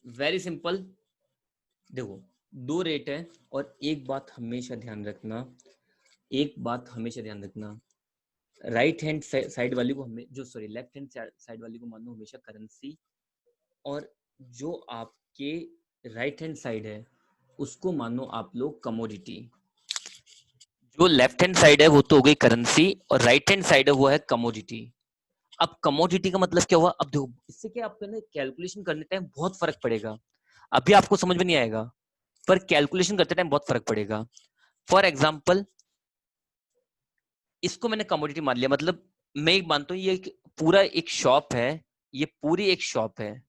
Very simple. देखो, दो rate है और एक बात हमेशा ध्यान रखना, राइट हैंड साइड वाली को हमें जो सॉरी लेफ्ट हैंड साइड वाली को मानो हमेशा करेंसी, और जो आपके राइट हैंड साइड है उसको मानो आप लोग कमोडिटी। जो लेफ्ट हैंड साइड है वो तो हो गई करेंसी और राइट हैंड साइड है वो है कमोडिटी। अब कमोडिटी का मतलब क्या हुआ? अब देखो, इससे क्या आपको ना कैलकुलेशन करने टाइम बहुत फर्क पड़ेगा। अभी आपको समझ में नहीं आएगा, पर कैलकुलेशन करते टाइम बहुत फर्क पड़ेगा। फॉर एग्जाम्पल, इसको मैंने कमोडिटी मान लिया, मतलब मैं एक मानता हूं ये पूरा एक शॉप है, ये पूरी एक शॉप है।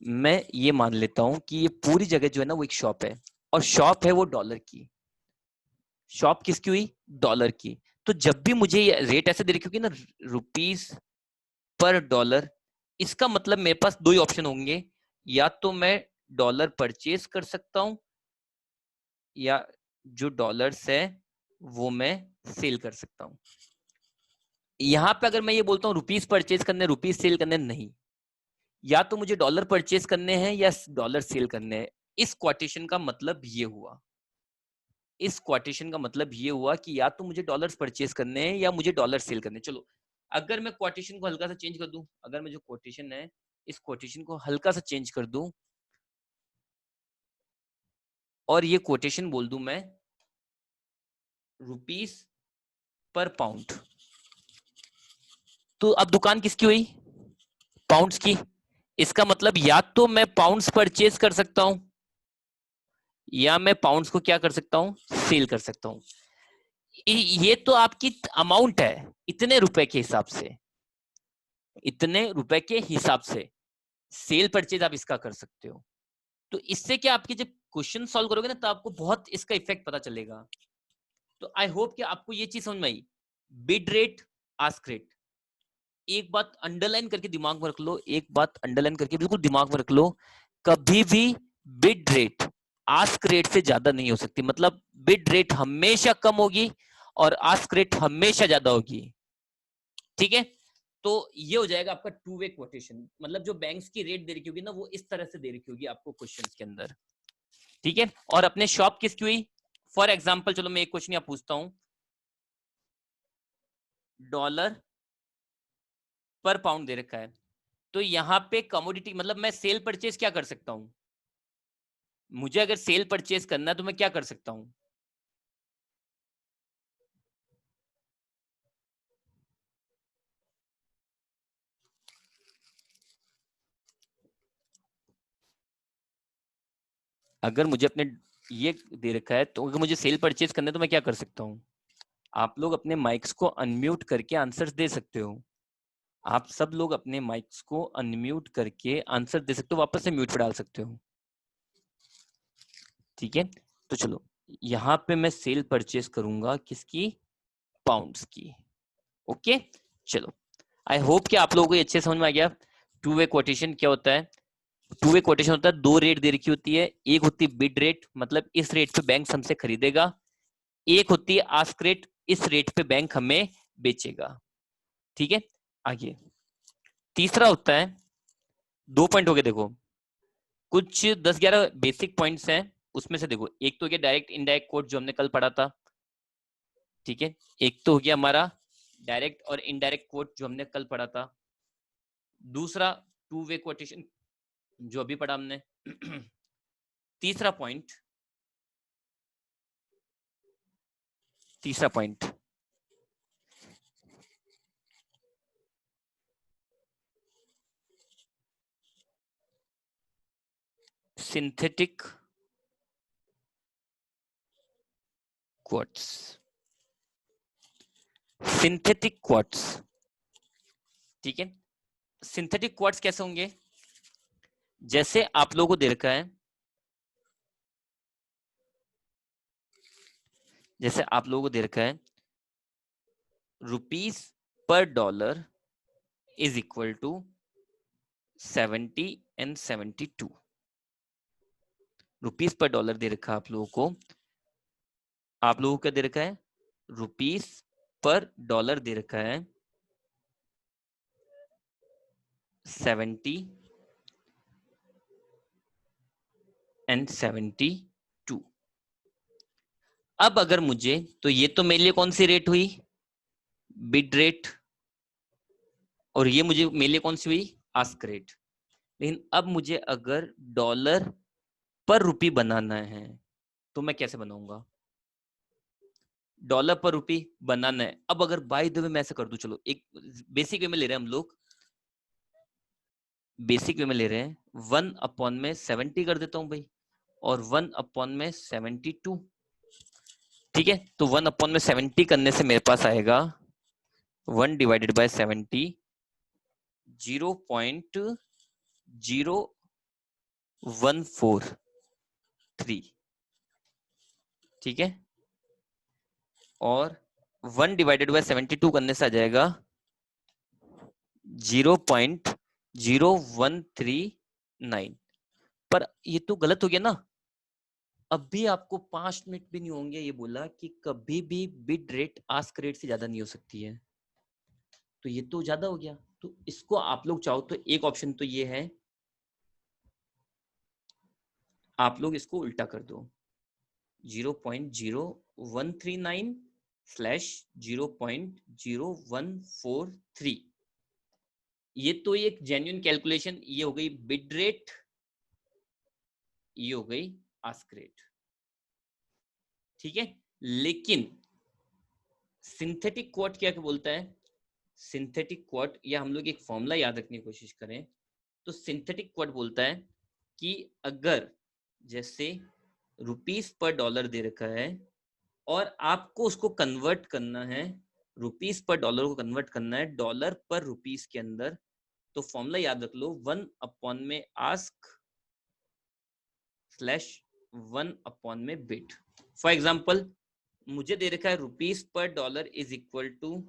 मैं ये मान लेता हूं कि ये पूरी जगह जो है ना वो एक शॉप है, और शॉप है वो डॉलर की। शॉप किसकी हुई? डॉलर की। तो जब भी मुझे ये रेट ऐसे दे रही, क्योंकि ना रुपीस पर डॉलर, इसका मतलब मेरे पास दो ही ऑप्शन होंगे, या तो मैं डॉलर परचेज कर सकता हूं, या जो डॉलर्स है वो मैं सेल कर सकता हूं। यहां पे अगर मैं ये बोलता हूं रुपीस परचेज करने, रुपीस सेल करने, नहीं, या तो मुझे डॉलर परचेज करने हैं या डॉलर सेल करने हैं। इस क्वाटेशन का मतलब ये हुआ, इस क्वाटेशन का मतलब ये हुआ कि या तो मुझे डॉलर्स परचेज करने हैं या मुझे डॉलर सेल करने हैं। चलो, अगर मैं क्वाटेशन को हल्का सा चेंज कर दूं, अगर मैं जो क्वाटेशन है इस क्वाटेशन को हल्का सा चेंज कर दूं और ये क्वाटेशन बोल दूं मैं रुपीस पर पाउंड, तो अब दुकान किसकी हुई? पाउंड्स की। इसका मतलब या तो मैं पाउंड्स परचेज कर सकता हूं या मैं पाउंड्स को क्या कर सकता हूं? सेल कर सकता हूं। ये तो आपकी अमाउंट है, इतने रुपए के हिसाब से, इतने रुपए के हिसाब से सेल परचेज आप इसका कर सकते हो। तो इससे क्या, आपके जब क्वेश्चन सॉल्व करोगे ना तो आपको बहुत इसका इफेक्ट पता चलेगा। तो आई होप कि आपको ये चीज समझ में आई। बिड रेट, आस्क रेट, एक बात अंडरलाइन करके दिमाग में रख लो, एक बात अंडरलाइन करके बिल्कुल दिमाग में रख लो, कभी भी बिड रेट आस्क रेट से ज्यादा नहीं हो सकती। मतलब बिड रेट हमेशा कम होगी और आस्क रेट हमेशा ज्यादा होगी। ठीक है, तो ये हो जाएगा आपका टू वे कोटेशन। मतलब जो बैंक्स की रेट दे रखी होगी ना वो इस तरह से दे रखी होगी आपको क्वेश्चन के अंदर। ठीक है, और अपने शॉप किसकी हुई? फॉर एग्जाम्पल, चलो मैं एक क्वेश्चन यहाँ पूछता हूं, डॉलर पर पाउंड दे रखा है, तो यहाँ पे कमोडिटी मतलब मैं सेल परचेज क्या कर सकता हूं? मुझे अगर सेल परचेज करना है तो मैं क्या कर सकता हूं? अगर मुझे अपने ये दे रखा है तो अगर मुझे सेल परचेज करना है तो मैं क्या कर सकता हूँ? आप लोग अपने माइक्स को अनम्यूट करके आंसर्स दे सकते हो। आप सब लोग अपने माइक्स को अनम्यूट करके आंसर दे सकते हो, वापस से म्यूट पे डाल सकते हो। ठीक है, तो चलो यहाँ पे मैं सेल परचेज करूंगा किसकी? पाउंड्स की। ओके, चलो, आई होप कि आप लोगों को अच्छे समझ में आ गया टू वे कोटेशन क्या होता है। टू वे कोटेशन होता है, दो रेट दे रखी होती है, एक होती है बिड रेट, मतलब इस रेट पे बैंक हमसे खरीदेगा, एक होती है आस्क रेट, इस रेट पे बैंक हमें बेचेगा। ठीक है, आगे तीसरा होता है, दो पॉइंट हो गए देखो, कुछ 10-11 बेसिक पॉइंट्स हैं उसमें से। देखो, एक तो हो गया डायरेक्ट इनडायरेक्ट कोट जो हमने कल पढ़ा था। ठीक है, एक तो हो गया हमारा डायरेक्ट और इनडायरेक्ट कोट जो हमने कल पढ़ा था। दूसरा टू वे कोटेशन जो अभी पढ़ा हमने। तीसरा पॉइंट, तीसरा point synthetic quartz. Synthetic quartz, ठीक है, सिंथेटिक क्वार्ट्स कैसे होंगे? जैसे आप लोगों को दे रखा है, जैसे आप लोगों को दे रखा है रुपीस पर dollar is equal to 70 and 72। Rupees पर डॉलर दे रखा है आप लोगों को, आप लोगों को क्या दे रखा है? रुपीस पर डॉलर दे रखा है 70 एंड 72। अब अगर मुझे, तो ये तो मेरे लिए कौन सी रेट हुई, बिड रेट, और ये मुझे मेरे लिए कौन सी हुई, आस्क रेट। लेकिन अब मुझे अगर डॉलर पर रुपी बनाना है तो मैं कैसे बनाऊंगा, डॉलर पर रुपी बनाना है। अब अगर बाय द वे मैं ऐसे कर दूं, चलो एक बेसिक वे में ले रहे हैं हम लोग, बेसिक वे में ले रहे हैं, 1/70 कर देता हूं भाई, और 1/72। ठीक है, तो 1/70 करने से मेरे पास आएगा 1/70, 0.0143। ठीक है, और 1/72 करने से आ जाएगा 0.0139। पर ये तो गलत हो गया ना। अभी आपको 5 मिनट भी नहीं होंगे ये बोला कि कभी भी बिड रेट आस्क रेट से ज्यादा नहीं हो सकती है, तो ये तो ज्यादा हो गया। तो इसको आप लोग चाहो तो एक ऑप्शन तो ये है, आप लोग इसको उल्टा कर दो, 0.0139 स्लैश 0.0143। ये तो एक जेन्युइन कैलकुलेशन, ये हो गई बिड रेट, ये हो गई आस्क रेट। ठीक है, लेकिन सिंथेटिक क्वाट क्या बोलता है, सिंथेटिक क्वाट, या हम लोग एक फॉर्मूला याद रखने की कोशिश करें, तो सिंथेटिक क्वाट बोलता है कि अगर जैसे रुपीस पर डॉलर दे रखा है और आपको उसको कन्वर्ट करना है, रुपीस पर डॉलर को कन्वर्ट करना है डॉलर पर रुपीस के अंदर, तो फॉर्मूला याद रख लो, 1/आस्क स्लैश 1/बिड। फॉर एग्जाम्पल मुझे दे रखा है रुपीस पर dollar is equal to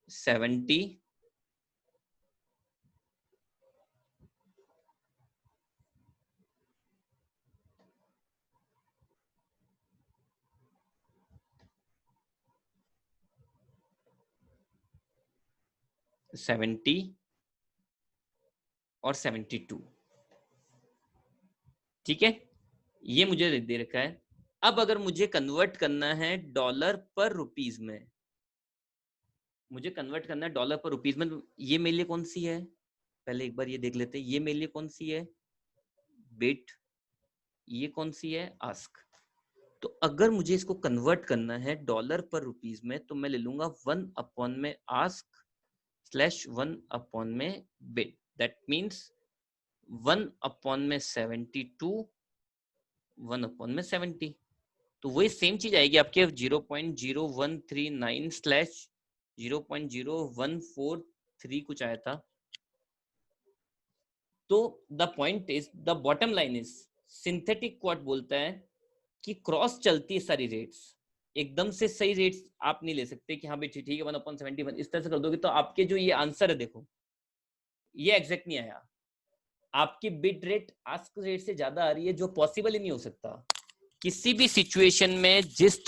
70, seventy और 72। ठीक है, ये मुझे दे रखा है। अब अगर मुझे कन्वर्ट करना है डॉलर पर रुपीस में, मुझे कन्वर्ट करना है डॉलर पर रुपीस में, तो ये मेरे लिए कौन सी है, पहले एक बार ये देख लेते हैं, ये मेरे लिए कौन सी है, बिट, ये कौन सी है, आस्क। तो अगर मुझे इसको कन्वर्ट करना है डॉलर पर रुपीस में, तो मैं ले लूंगा 1/आस्क स्लैश 1/बिट, दैट मीन्स 1/72, 1/70। तो वही सेम चीज आएगी आपके 0.0139 स्लैश 0.0143 कुछ आया था। तो the point is, the bottom line is, synthetic quote बोलता है कि क्रॉस चलती है सारी रेट्स, एकदम से सही रेट्स आप नहीं ले सकते कि हाँ भाई ठीक है 1/71 इस तरह से कर दोगे तो आपके जो ये आंसर है देखो ये एग्जैक्ट नहीं आया, आपकी बिड रेट आस्क रेट से ज्यादा आ रही है, जो पॉसिबल ही नहीं हो सकता किसी भी सिचुएशन में। जिस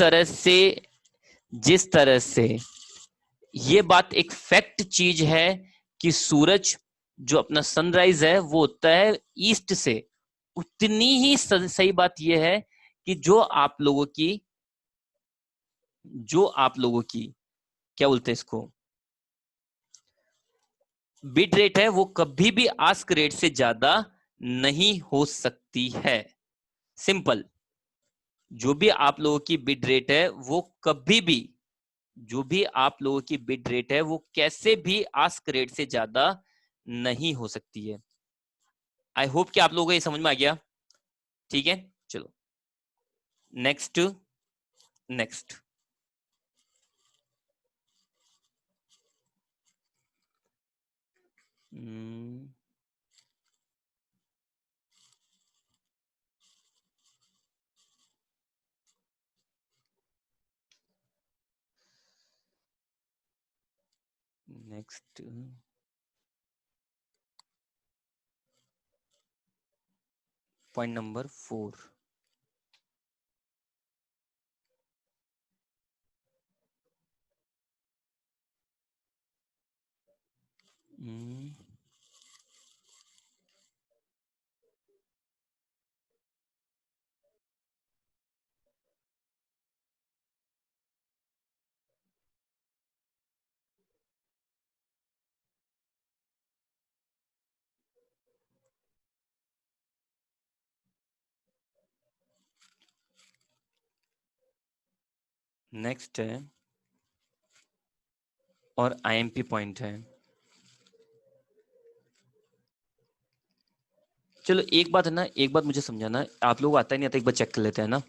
तरह से ये बात एक फैक्ट चीज है कि सूरज जो अपना सनराइज है वो होता है ईस्ट से, उतनी ही सही बात यह है कि जो आप लोगों की क्या बोलते हैं इसको, बिड रेट है, वो कभी भी आस्क रेट से ज्यादा नहीं हो सकती है। सिंपल, जो भी आप लोगों की बिड रेट है वो कभी भी, जो भी आप लोगों की बिड रेट है वो कैसे भी आस्क रेट से ज्यादा नहीं हो सकती है। आई होप कि आप लोगों को ये समझ में आ गया। ठीक है, चलो next, next next point number 4। Next है और आईएमपी पॉइंट है। चलो एक बात है ना, एक बात मुझे समझाना, आप लोग आता ही नहीं आता, एक बार चेक कर लेते हैं ना।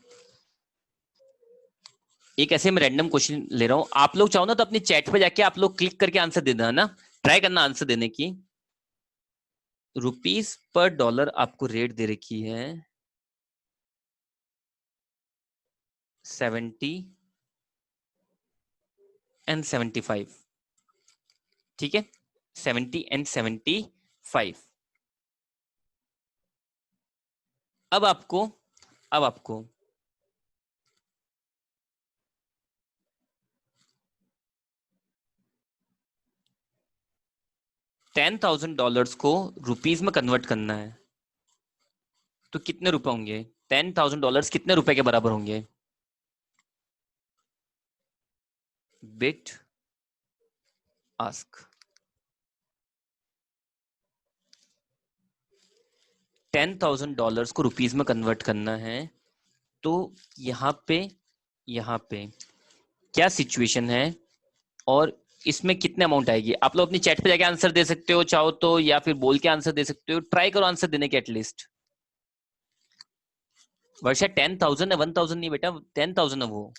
एक ऐसे मैं रैंडम क्वेश्चन ले रहा हूं, आप लोग चाहो ना तो अपनी चैट पे जाके आप लोग क्लिक करके आंसर दे देना ना, ट्राई करना आंसर देने की। रुपीस पर डॉलर आपको रेट दे रखी है 70 एंड 75, ठीक है, 70 एंड 75। अब आपको अब आपको $10,000 को रुपीस में कन्वर्ट करना है, तो कितने रुपए होंगे? $10,000 कितने रुपए के बराबर होंगे? Bit ask. $10,000 को रुपीस में कन्वर्ट करना है, तो यहाँ पे क्या सिचुएशन है और इसमें कितने अमाउंट आएगी? आप लोग अपनी चैट पे जाके आंसर दे सकते हो चाहो तो, या फिर बोल के आंसर दे सकते हो, ट्राई करो आंसर देने के एटलीस्ट। वर्षा 10,000 है, 1,000 नहीं बेटा, 10,000 है वो।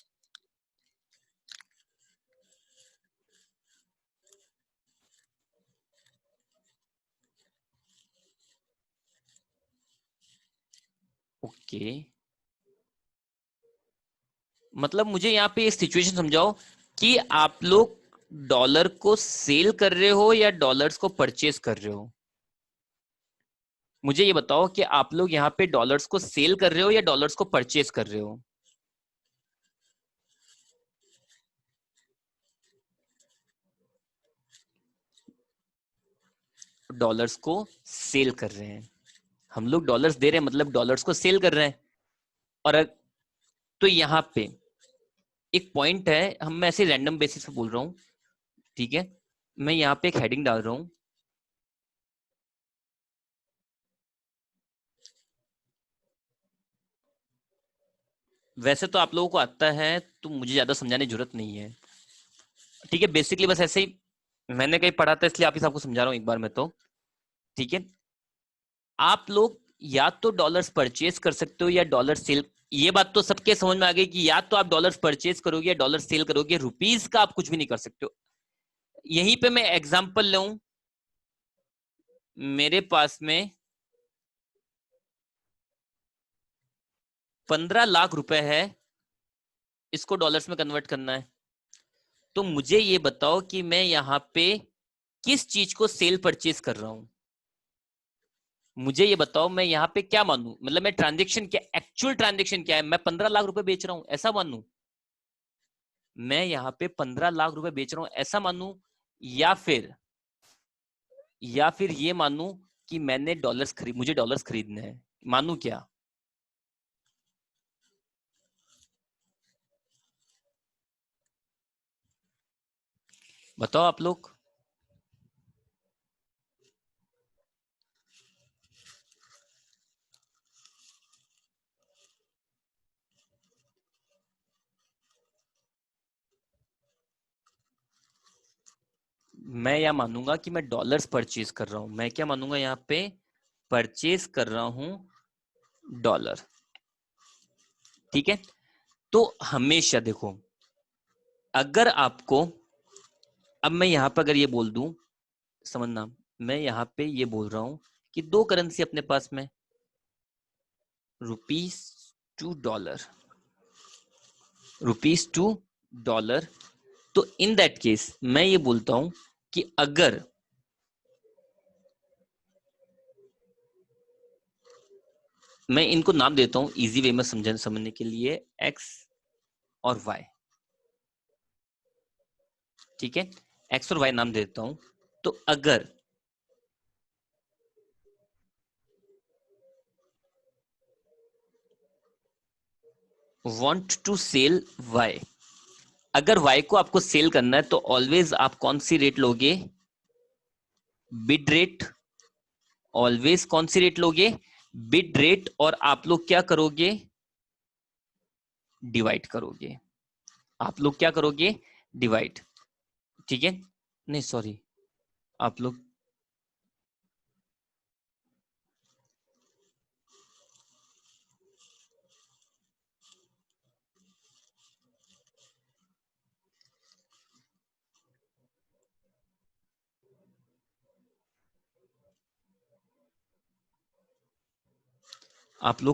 ओके, मतलब मुझे यहाँ पे एक सिचुएशन समझाओ कि आप लोग डॉलर को सेल कर रहे हो या डॉलर्स को परचेज कर रहे हो। मुझे ये बताओ कि आप लोग यहाँ पे डॉलर्स को सेल कर रहे हो या डॉलर्स को परचेज कर रहे हो। डॉलर्स को सेल कर रहे हैं, हम लोग डॉलर्स दे रहे हैं मतलब डॉलर्स को सेल कर रहे हैं। और तो यहाँ पे एक पॉइंट है, हम मैं ऐसे रैंडम बेसिस पे बोल रहा हूँ, ठीक है, मैं यहाँ पे एक हेडिंग डाल रहा हूँ, वैसे तो आप लोगों को आता है तो मुझे ज्यादा समझाने की जरूरत नहीं है, ठीक है, बेसिकली बस ऐसे ही मैंने कहीं पढ़ा था इसलिए आप ही सबको समझा रहा हूँ एक बार में तो, ठीक है। आप लोग या तो डॉलर्स परचेज कर सकते हो या डॉलर सेल, ये बात तो सबके समझ में आ गई कि या तो आप डॉलर्स परचेज करोगे या डॉलर सेल करोगे, रुपीस का आप कुछ भी नहीं कर सकते हो। यहीं पे मैं एग्जांपल लूं, मेरे पास में 15 लाख रुपए है, इसको डॉलर्स में कन्वर्ट करना है, तो मुझे ये बताओ कि मैं यहाँ पे किस चीज को सेल परचेज कर रहा हूं। मुझे ये बताओ मैं यहाँ पे क्या मानूं, मतलब मैं ट्रांजेक्शन क्या, एक्चुअल ट्रांजेक्शन क्या है, मैं 15 लाख रुपए बेच रहा हूं ऐसा मानूं, मैं यहाँ पे 15 लाख रुपए बेच रहा हूं ऐसा मानूं, या फिर ये मानूं कि मैंने मुझे डॉलर्स खरीदने हैं, मानूं क्या? बताओ आप लोग। मैं या मानूंगा कि मैं डॉलर्स परचेज कर रहा हूं, मैं क्या मानूंगा यहाँ पे, परचेज कर रहा हूं डॉलर, ठीक है। तो हमेशा देखो, अगर आपको, अब मैं यहाँ पर अगर ये बोल दूं, समझना, मैं यहाँ पे ये बोल रहा हूं कि दो करेंसी अपने पास में, rupees to dollar, rupees to dollar, तो इन दैट केस मैं ये बोलता हूं कि अगर मैं इनको नाम देता हूं इजी वे में समझने के लिए, एक्स और वाई, ठीक है, एक्स और वाई नाम देता हूं, तो अगर want टू सेल वाई, अगर वाई को आपको सेल करना है तो ऑलवेज आप कौन सी रेट लोगे, बिड रेट, ऑलवेज कौन सी रेट लोगे, बिड रेट, और आप लोग क्या करोगे, डिवाइड करोगे, आप लोग क्या करोगे, डिवाइड, ठीक है, नहीं सॉरी, आप लोग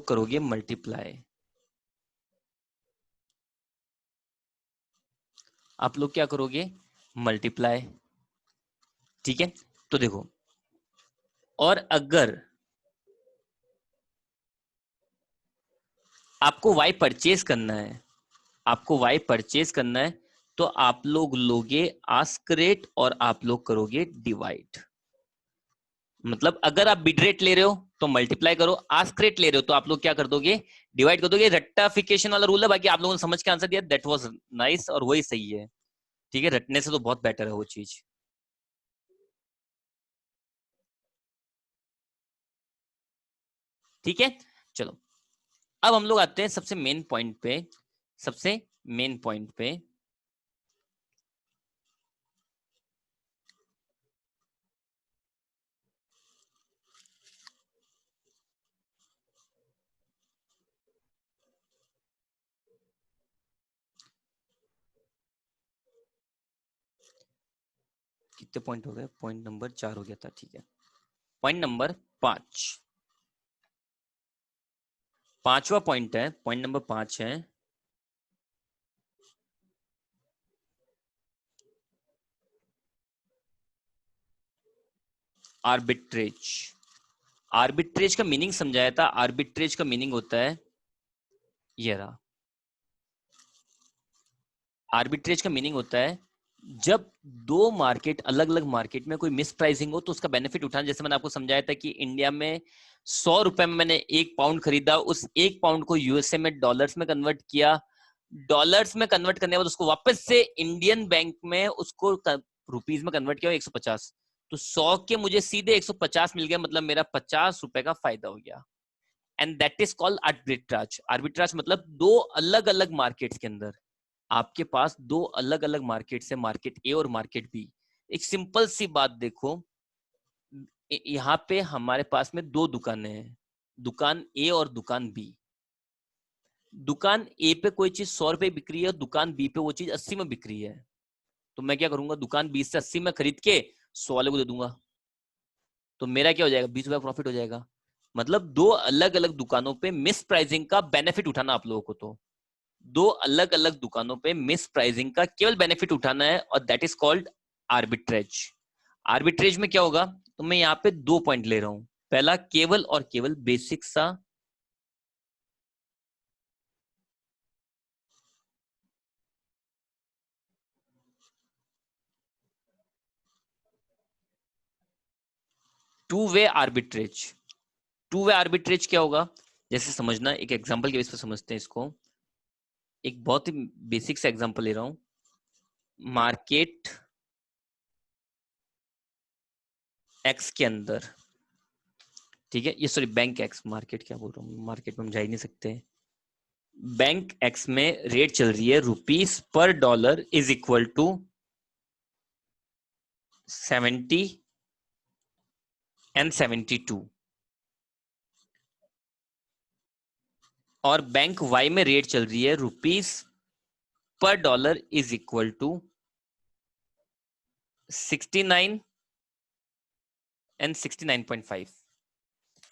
करोगे मल्टीप्लाई, आप लोग क्या करोगे, मल्टीप्लाई, ठीक है। तो देखो, और अगर आपको वाई परचेज करना है, आपको वाई परचेज करना है, तो आप लोग लोगे आस्क रेट और आप लोग करोगे डिवाइड। मतलब अगर आप बिड रेट ले रहे हो तो मल्टीप्लाई करो, आस्क रेट ले रहे हो तो आप लोग क्या कर दोगे, डिवाइड कर दोगे। रट्टाफिकेशन वाला रूल है, बाकी आप लोगों ने समझ के आंसर दिया, दैट वाज नाइस, और वही सही है, ठीक है। रटने से तो बहुत बेटर है वो चीज, ठीक है। चलो, अब हम लोग आते हैं सबसे मेन पॉइंट पे, सबसे मेन पॉइंट पे। कितने पॉइंट हो गए, पॉइंट नंबर 4 हो गया था, ठीक है। पॉइंट नंबर 5, पांचवा पॉइंट है, पॉइंट नंबर 5 है आर्बिट्रेज। आर्बिट्रेज का मीनिंग समझाया था, आर्बिट्रेज का मीनिंग होता है ये रहा। आर्बिट्रेज का मीनिंग होता है जब दो मार्केट, अलग अलग मार्केट में कोई मिस प्राइसिंग हो तो उसका बेनिफिट उठाना। जैसे मैंने आपको समझाया था कि इंडिया में 100 रुपए में मैंने 1 पाउंड खरीदा, उस 1 पाउंड को यूएसए में डॉलर्स में कन्वर्ट किया, डॉलर्स में कन्वर्ट करने के बाद उसको वापस से इंडियन बैंक में उसको रुपीज में कन्वर्ट किया 150, तो 100 के मुझे सीधे 150 मिल गया, मतलब मेरा 50 रुपए का फायदा हो गया। And that is called arbitrage. Arbitrage मतलब दो अलग अलग मार्केट्स के अंदर आपके पास दो अलग अलग मार्केट है, मार्केट ए और मार्केट बी। एक सिंपल सी बात देखो, यहाँ पे हमारे पास में दो दुकानें हैं, दुकान ए और दुकान बी। दुकान ए पे कोई चीज 100 रुपए बिक रही है, दुकान बी पे वो चीज 80 में बिक रही है, तो मैं क्या करूंगा, दुकान 20 से 80 में खरीद के 100 वाले को दे दूंगा, तो मेरा क्या हो जाएगा, 20 रुपए प्रॉफिट हो जाएगा। मतलब दो अलग अलग दुकानों पे मिस प्राइसिंग का बेनिफिट उठाना आप लोगों को, तो दो अलग अलग दुकानों पे मिस प्राइसिंग का केवल बेनिफिट उठाना है, और that is called arbitrage. Arbitrage में क्या होगा, तो मैं यहाँ पे 2 पॉइंट ले रहा हूं। पहला, केवल और केवल बेसिक सा two way arbitrage. Two way arbitrage क्या होगा, जैसे समझना, एक एग्जांपल के बेस पर समझते हैं इसको। एक बहुत ही बेसिक सा एग्जांपल ले रहा हूं, मार्केट एक्स के अंदर, ठीक है, ये सॉरी बैंक एक्स, मार्केट क्या बोल रहा हूँ, मार्केट में हम जा ही नहीं सकते। बैंक एक्स में रेट चल रही है रुपीस पर dollar is equal to 70 and 72, और बैंक वाई में रेट चल रही है रुपीस पर dollar is equal to 69 and 69.5।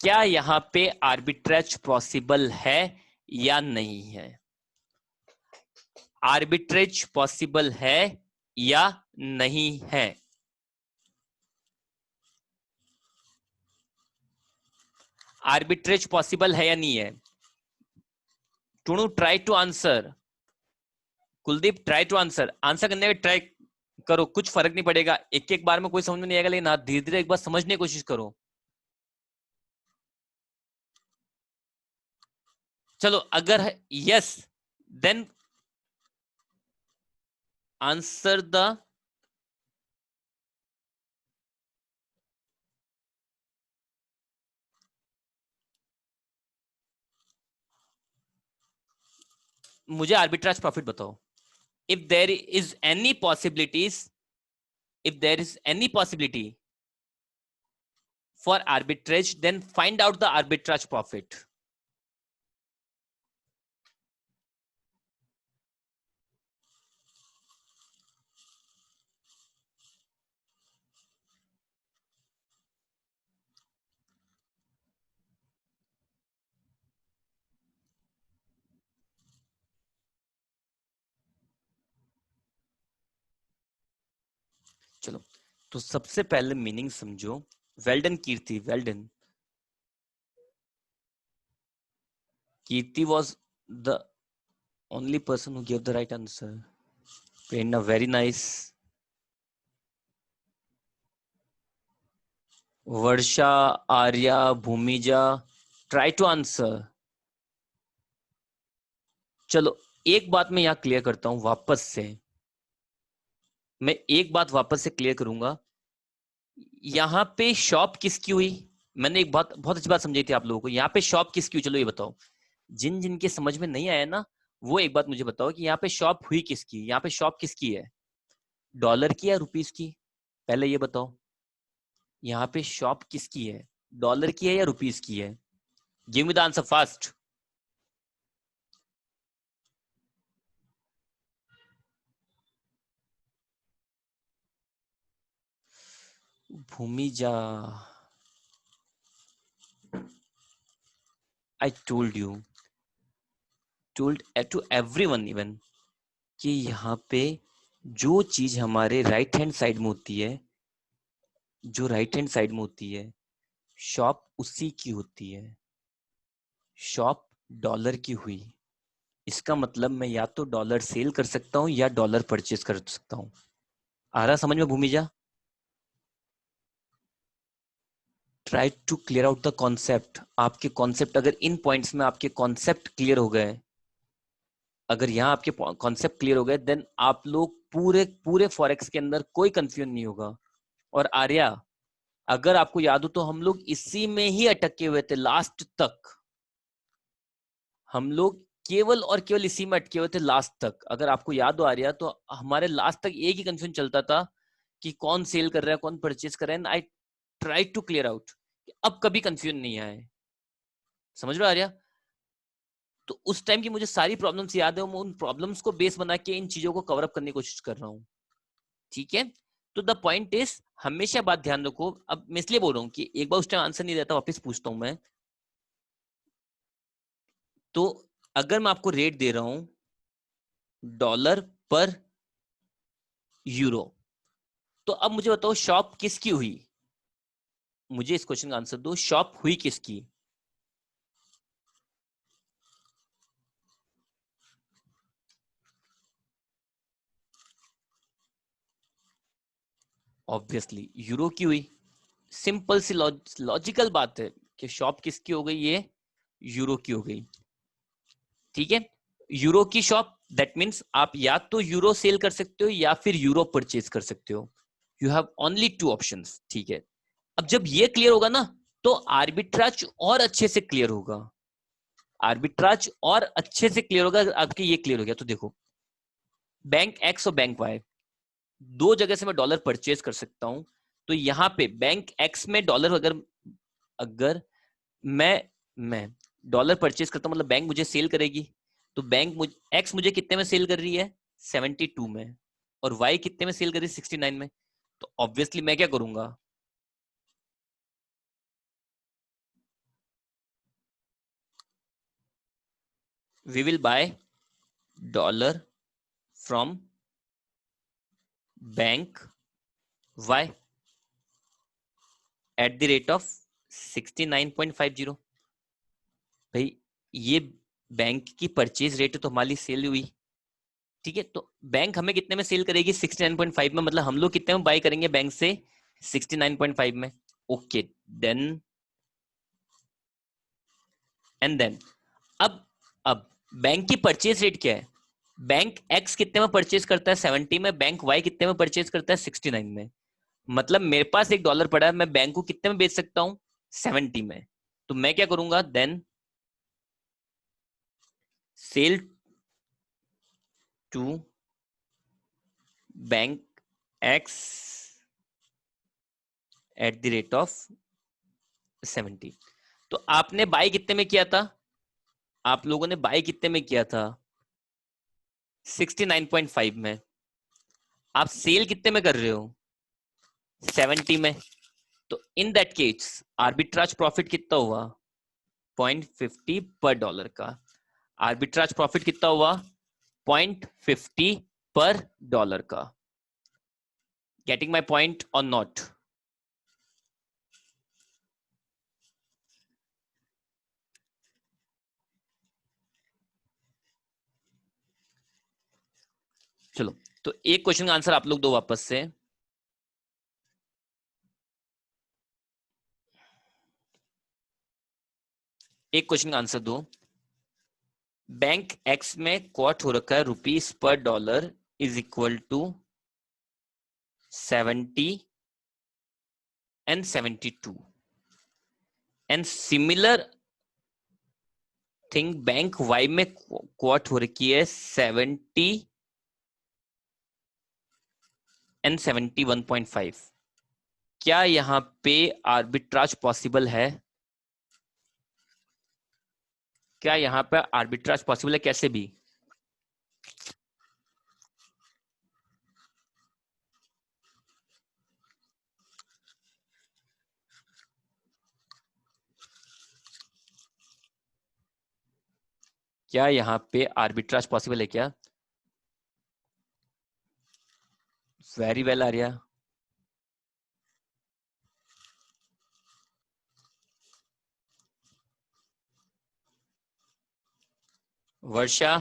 क्या यहां पे आर्बिट्रेज पॉसिबल है या नहीं है, आर्बिट्रेज पॉसिबल है या नहीं है, आर्बिट्रेज पॉसिबल है या नहीं है। Tunu try to answer, Kuldeep try to answer, answer करने का ट्राई करो, कुछ फर्क नहीं पड़ेगा, एक एक बार में कोई समझ में नहीं आएगा, लेकिन धीरे धीरे एक बार समझने की कोशिश करो। चलो, अगर यस, देन आंसर द, मुझे आर्बिट्राज प्रॉफिट बताओ, if there is any possibilities, if there is any possibility for arbitrage, then find out the arbitrage profit. चलो, तो सबसे पहले मीनिंग समझो. Well done Kirti, well done. Kirti was the only person who gave the right answer. Prerna, very nice. Varsha, Arya, Bhumija, try to answer. चलो, एक बात मैं यहाँ क्लियर करता हूं वापस से. मैं एक बात वापस से क्लियर करूंगा. यहाँ पे शॉप किसकी हुई? मैंने एक बात बहुत अच्छी बात समझाई थी आप लोगों को. यहाँ पे शॉप किसकी हुई? चलो ये बताओ. जिन जिनके समझ में नहीं आया ना, वो एक बात मुझे बताओ कि यहाँ पे शॉप हुई किसकी? यहाँ पे शॉप किसकी है? डॉलर की या रुपीस की? पहले ये बताओ. यहाँ पे शॉप किसकी है? डॉलर की है या रुपीस की है? Give me the answer fast. Bhumija, I told to everyone even कि यहाँ पे जो चीज हमारे राइट हैंड साइड में होती है, जो राइट हैंड साइड में होती है, शॉप उसी की होती है. शॉप डॉलर की हुई, इसका मतलब मैं या तो डॉलर सेल कर सकता हूँ या डॉलर परचेज कर सकता हूँ. आ रहा समझ में Bhumija? Try to clear out the concept. आपके कॉन्सेप्ट अगर इन पॉइंट्स में आपके कॉन्सेप्ट क्लियर हो गए, अगर यहाँ आपके कॉन्सेप्ट क्लियर हो गए, देन आप लोग पूरे पूरे फॉरेक्स के अंदर कोई कंफ्यूजन नहीं होगा. और आर्या, अगर आपको याद हो तो हम लोग इसी में ही अटके हुए थे लास्ट तक. हम लोग केवल और केवल इसी में अटके हुए थे लास्ट तक. अगर आपको याद हो आर्या, तो हमारे लास्ट तक एक ही कंफ्यूजन चलता था कि कौन सेल कर रहा है, कौन परचेज कर रहा है. I try to clear out. अब कभी कंफ्यूजन नहीं आए. समझ रहे हो आर्या? तो उस टाइम की मुझे सारी प्रॉब्लम्स याद है. मैं उन प्रॉब्लम्स को बेस बना के इन चीजों को कवर अप करने की कोशिश कर रहा हूँ. ठीक है? तो द पॉइंट इज, हमेशा बात ध्यान रखो. अब मैं इसलिए बोल रहा हूँ कि एक बार उस टाइम आंसर नहीं देता, वापस पूछता हूं मैं. तो अगर मैं आपको रेट दे रहा हूं डॉलर पर यूरो, तो अब मुझे बताओ शॉप किसकी हुई? मुझे इस क्वेश्चन का आंसर दो. शॉप हुई किसकी? ऑब्वियसली यूरो की हुई. सिंपल सी लॉजिकल बात है कि शॉप किसकी हो गई? ये यूरो की हो गई. ठीक है? यूरो की शॉप, दैट मीन्स आप या तो यूरो सेल कर सकते हो या फिर यूरो परचेज कर सकते हो. You have only two options. ठीक है? अब जब ये क्लियर होगा ना, तो आर्बिट्राज और अच्छे से क्लियर होगा. आर्बिट्राज और अच्छे से क्लियर होगा. आपके ये क्लियर हो गया तो देखो, बैंक एक्स और बैंक वाई, दो जगह से मैं डॉलर परचेज कर सकता हूं. तो यहां पे बैंक एक्स में डॉलर, अगर अगर मैं डॉलर परचेज करता हूं, मतलब बैंक मुझे सेल करेगी. तो बैंक एक्स मुझे कितने में सेल कर रही है? 72 में. और वाई कितने में सेल कर रही है? 69 में. तो ऑब्वियसली मैं क्या करूंगा? We will buy dollar from bank Y at the rate of 69.50. भाई, ये बैंक की परचेज रेट है तो हमारी सेल हुई. ठीक है? तो बैंक हमें कितने में सेल करेगी? 69.5 में. मतलब हम लोग कितने में बाय करेंगे बैंक से? 69.5 में. ओके, देन एंड देन अब बैंक की परचेज रेट क्या है? बैंक एक्स कितने में परचेज करता है? 70 में. बैंक वाई कितने में परचेज करता है? 69 में. मतलब मेरे पास एक डॉलर पड़ा है, मैं बैंक को कितने में बेच सकता हूं? 70 में. तो मैं क्या करूंगा? Then sell to bank X at the rate of 70। तो आपने बाय कितने में किया था? आप लोगों ने बाय कितने में किया था? 69.5 में। आप सेल कितने में कर रहे हो? 70 में। तो in that case arbitrage profit कितना हुआ? 0.50 पर डॉलर का। आर्बिट्राज प्रॉफिट कितना हुआ? 0.50 पर डॉलर का। गेटिंग माई पॉइंट और नॉट? चलो, तो एक क्वेश्चन का आंसर आप लोग दो वापस से। एक क्वेश्चन का आंसर दो। बैंक एक्स में क्वाट हो रखा है रुपीस पर dollar is equal to 70 and 72 and similar thing bank Y में क्वाट हो रखी है 70 and 71.5। क्या यहां पे आर्बिट्राज पॉसिबल है? क्या यहां पे आर्बिट्राज पॉसिबल है? कैसे भी? क्या यहां पे आर्बिट्राज पॉसिबल है क्या? Very well Arya. Varsha.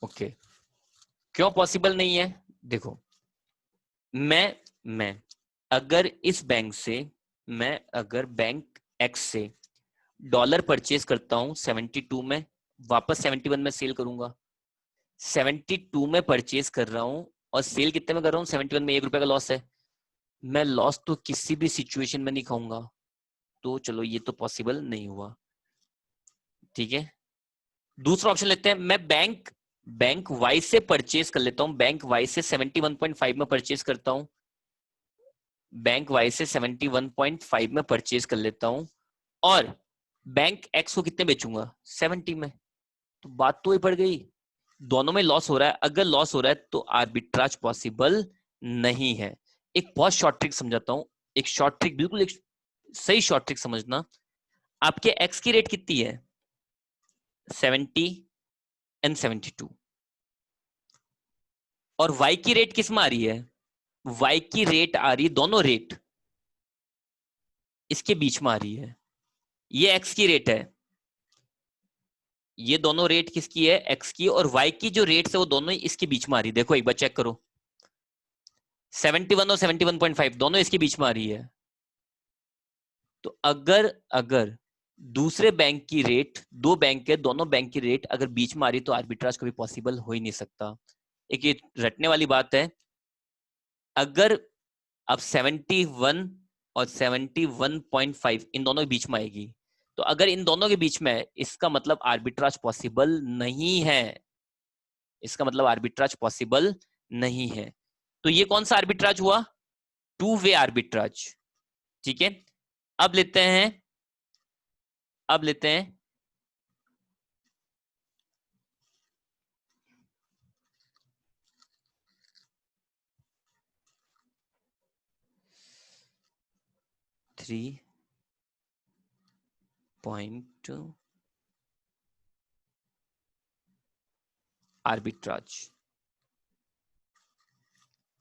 Okay. क्यों पॉसिबल नहीं है? देखो, मैं अगर इस बैंक से, मैं अगर बैंक एक्स से डॉलर परचेज करता हूं 72 में, वापस 71 में सेल करूंगा। 72 में परचेज कर रहा हूं और सेल कितने में कर रहा हूं? 71 में। 1 रुपए का लॉस है। मैं लॉस तो किसी भी सिचुएशन में नहीं खाऊंगा। तो चलो, ये तो पॉसिबल नहीं हुआ। ठीक है, दूसरा ऑप्शन लेते हैं। मैं बैंक बैंक वाई से परचेज कर लेता हूं। बैंक वाई से 71.5 में परचेज करता हूं। बैंक वाई से 71.5 में परचेज कर लेता हूं और बैंक एक्स को कितने बेचूंगा? 70 में। तो बात तो ही पड़ गई, दोनों में लॉस हो रहा है। अगर लॉस हो रहा है तो आर्बिट्राज पॉसिबल नहीं है। एक बहुत शॉर्ट ट्रिक समझाता हूं। एक शॉर्ट ट्रिक, बिल्कुल एक सही शॉर्ट ट्रिक समझना। आपके एक्स की रेट कितनी है? 70 एंड 72। और वाई की रेट किस में आ रही है? वाई की रेट आ रही, दोनों रेट इसके बीच में आ रही है। ये एक्स की रेट है, ये दोनों रेट किसकी है? एक्स की। और वाई की जो रेट है वो दोनों इसके बीच में आ रही है। देखो एक बार चेक करो, 71 और 71.5 दोनों इसके बीच में आ रही है। तो अगर अगर दूसरे बैंक की रेट, दो बैंक है, दोनों बैंक की रेट अगर बीच में आ रही तो आर्बिट्राज कभी पॉसिबल हो ही नहीं सकता। एक ये रटने वाली बात है। अगर अब 71 और 71.5 इन दोनों के बीच में आएगी, तो अगर इन दोनों के बीच में है, इसका मतलब आर्बिट्राज पॉसिबल नहीं है। इसका मतलब आर्बिट्राज पॉसिबल नहीं है। तो ये कौन सा आर्बिट्राज हुआ? Two way arbitrage. ठीक है, अब लेते हैं, अब लेते हैं 3 पॉइंट आर्बिट्राज।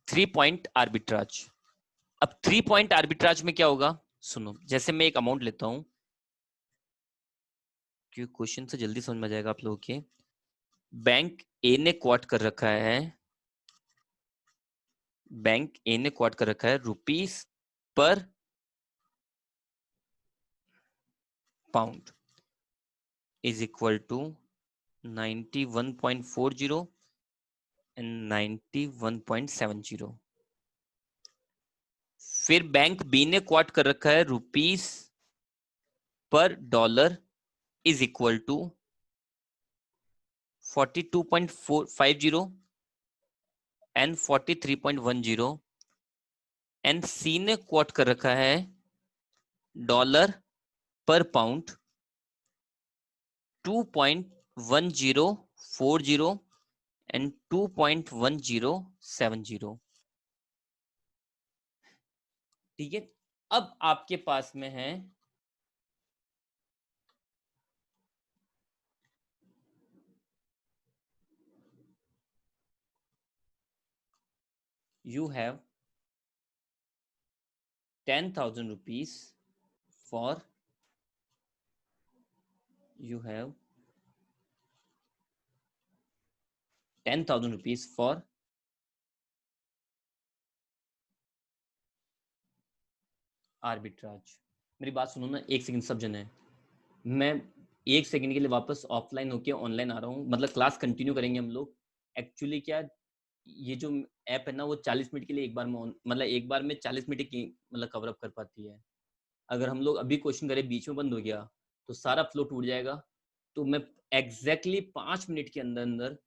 3 point arbitrage. अब 3 पॉइंट आर्बिट्राज में क्या होगा? सुनो, जैसे मैं एक अमाउंट लेता हूं, क्योंकि क्वेश्चन से जल्दी समझ में आ जाएगा आप लोगों के। बैंक ए ने क्वाट कर रखा है, बैंक ए ने क्वाट कर रखा है rupees per pound is equal to 91.40 and 91.70। फिर बैंक बी ने क्वाट कर रखा है रुपीस पर dollar is equal to 42.450 and 43.10 and C ने कोट कर रखा है डॉलर पर पाउंड 2.1040 एंड 2.1070। ठीक है, अब आपके पास में है you have 10,000 rupees for you have 10,000 rupees for arbitrage. मेरी बात सुनो ना, एक सेकंड सब जन है, मैं एक सेकंड के लिए वापस ऑफलाइन होके ऑनलाइन आ रहा हूँ, मतलब क्लास कंटिन्यू करेंगे हम लोग। एक्चुअली क्या, ये जो ऐप है ना वो 40 मिनट के लिए एक बार में मतलब एक बार में 40 मिनट की मतलब कवर अप कर पाती है। अगर हम लोग अभी क्वेश्चन करें बीच में बंद हो गया तो सारा फ्लो टूट जाएगा। तो मैं एग्जैक्टली 5 मिनट के अंदर अंदर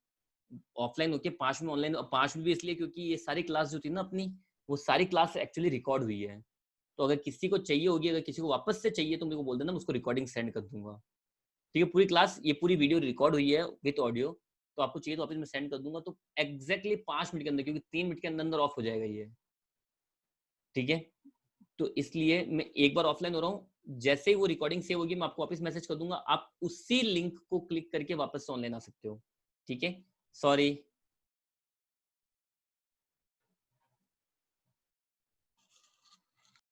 ऑफलाइन होके 5 में ऑनलाइन, 5 में भी इसलिए क्योंकि ये सारी क्लास जो थी ना अपनी, वो सारी क्लास एक्चुअली रिकॉर्ड हुई है। तो अगर किसी को चाहिए होगी, अगर किसी को वापस से चाहिए तो मेरे को बोल देना, मैं उसको रिकॉर्डिंग सेंड कर दूंगा। ठीक है, पूरी क्लास, ये पूरी वीडियो रिकॉर्ड हुई है विद ऑडियो, तो आपको चाहिए तो वापस मैं सेंड कर दूंगा। तो एग्जैक्टली 5 मिनट के अंदर, क्योंकि 3 मिनट के अंदर अंदर ऑफ हो जाएगा ये। ठीक है, तो इसलिए मैं एक बार ऑफलाइन हो रहा हूँ, जैसे ही वो रिकॉर्डिंग सेव होगी मैं आपको वापस मैसेज कर दूंगा, आप उसी लिंक को क्लिक करके वापस से ऑनलाइन आ सकते हो। ठीक है, सॉरी।